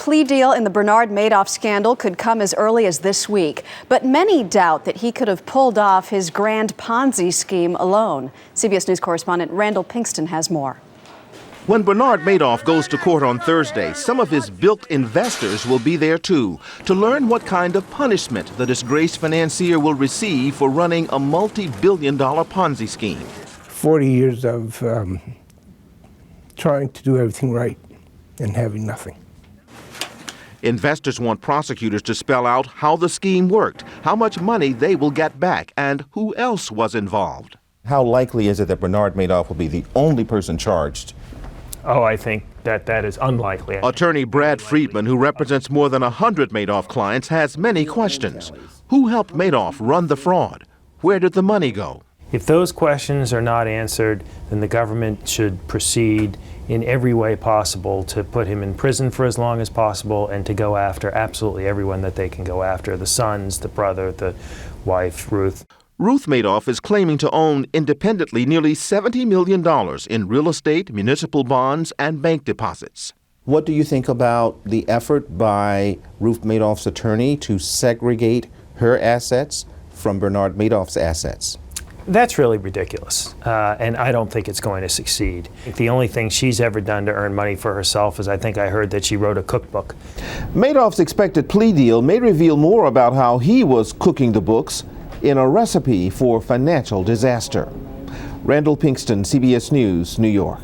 plea deal in the Bernard Madoff scandal could come as early as this week, but many doubt that he could have pulled off his grand Ponzi scheme alone. CBS News correspondent Randall Pinkston has more. When Bernard Madoff goes to court on Thursday, some of his bilked investors will be there too to learn what kind of punishment the disgraced financier will receive for running a multi-billion-dollar Ponzi scheme. 40 years of trying to do everything right and having nothing. Investors want prosecutors to spell out how the scheme worked, how much money they will get back, and who else was involved. How likely is it that Bernard Madoff will be the only person charged? Oh, I think that is unlikely. Attorney Brad Friedman, who represents more than 100 Madoff clients, has many questions. Who helped Madoff run the fraud? Where did the money go? If those questions are not answered, then the government should proceed in every way possible to put him in prison for as long as possible and to go after absolutely everyone that they can go after, the sons, the brother, the wife, Ruth. Ruth Madoff is claiming to own independently nearly $70 million in real estate, municipal bonds, and bank deposits. What do you think about the effort by Ruth Madoff's attorney to segregate her assets from Bernard Madoff's assets? That's really ridiculous, and I don't think it's going to succeed. The only thing she's ever done to earn money for herself is I think I heard that she wrote a cookbook. Madoff's expected plea deal may reveal more about how he was cooking the books in a recipe for financial disaster. Randall Pinkston, CBS News, New York.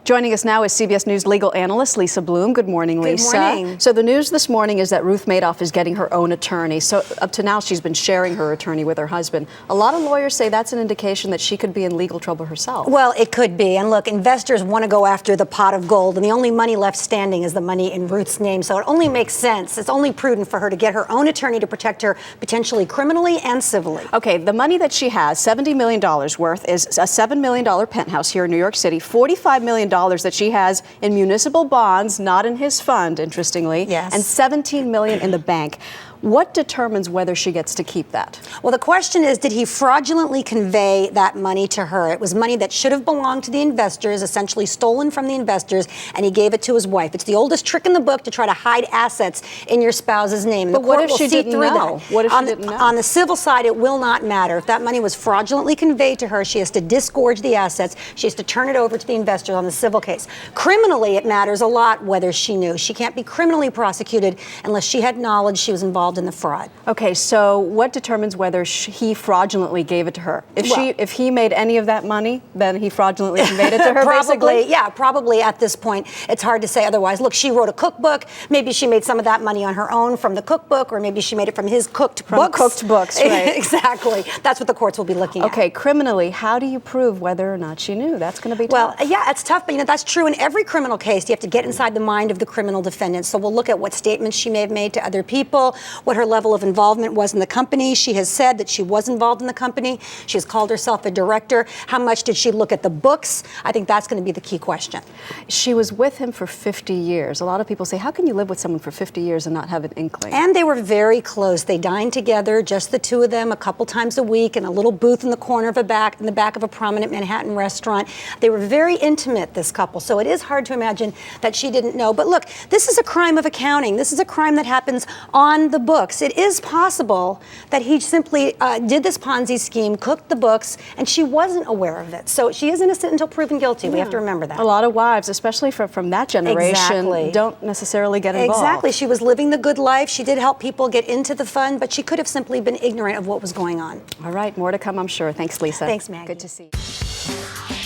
Joining us now is CBS News legal analyst Lisa Bloom. Good morning, Lisa. Good morning. So the news this morning is that Ruth Madoff is getting her own attorney. So up to now, she's been sharing her attorney with her husband. A lot of lawyers say that's an indication that she could be in legal trouble herself. Well, it could be. And look, investors want to go after the pot of gold, and the only money left standing is the money in Ruth's name. So it only makes sense. It's only prudent for her to get her own attorney to protect her potentially criminally and civilly. Okay, the money that she has, $70 million worth, is a $7 million penthouse here in New York City, $45 million that she has in municipal bonds, not in his fund, interestingly, yes, and $17 million in the bank. What determines whether she gets to keep that? Well, the question is, did he fraudulently convey that money to her? It was money that should have belonged to the investors, essentially stolen from the investors, and he gave it to his wife. It's the oldest trick in the book to try to hide assets in your spouse's name. But what if she didn't know? What if she didn't know? On the civil side, it will not matter. If that money was fraudulently conveyed to her, she has to disgorge the assets. She has to turn it over to the investors on the civil case. Criminally, it matters a lot whether she knew. She can't be criminally prosecuted unless she had knowledge she was involved in the fraud. Okay, so what determines whether he fraudulently gave it to her? If he made any of that money, then he fraudulently conveyed it to her, probably, basically? Yeah, probably at this point. It's hard to say otherwise. Look, she wrote a cookbook. Maybe she made some of that money on her own from the cookbook, or maybe she made it from his cooked books, right? Exactly. That's what the courts will be looking at. Okay, criminally, how do you prove whether or not she knew? That's going to be tough. Well, yeah, it's tough, but that's true in every criminal case. You have to get inside the mind of the criminal defendant. So we'll look at what statements she may have made to other people, what her level of involvement was in the company. She has said that she was involved in the company. She has called herself a director. How much did she look at the books? I think that's going to be the key question. She was with him for 50 years. A lot of people say, how can you live with someone for 50 years and not have an inkling? And they were very close. They dined together, just the two of them, a couple times a week in a little booth in the corner of in the back of a prominent Manhattan restaurant. They were very intimate, this couple. So it is hard to imagine that she didn't know. But look, this is a crime of accounting. This is a crime that happens on the books. It is possible that he simply did this Ponzi scheme, cooked the books, and she wasn't aware of it. So she is innocent until proven guilty. Yeah. We have to remember that. A lot of wives, especially from that generation, exactly, don't necessarily get involved. Exactly. She was living the good life. She did help people get into the fund, but she could have simply been ignorant of what was going on. All right, more to come, I'm sure. Thanks, Lisa. Thanks, Maggie. Good to see you.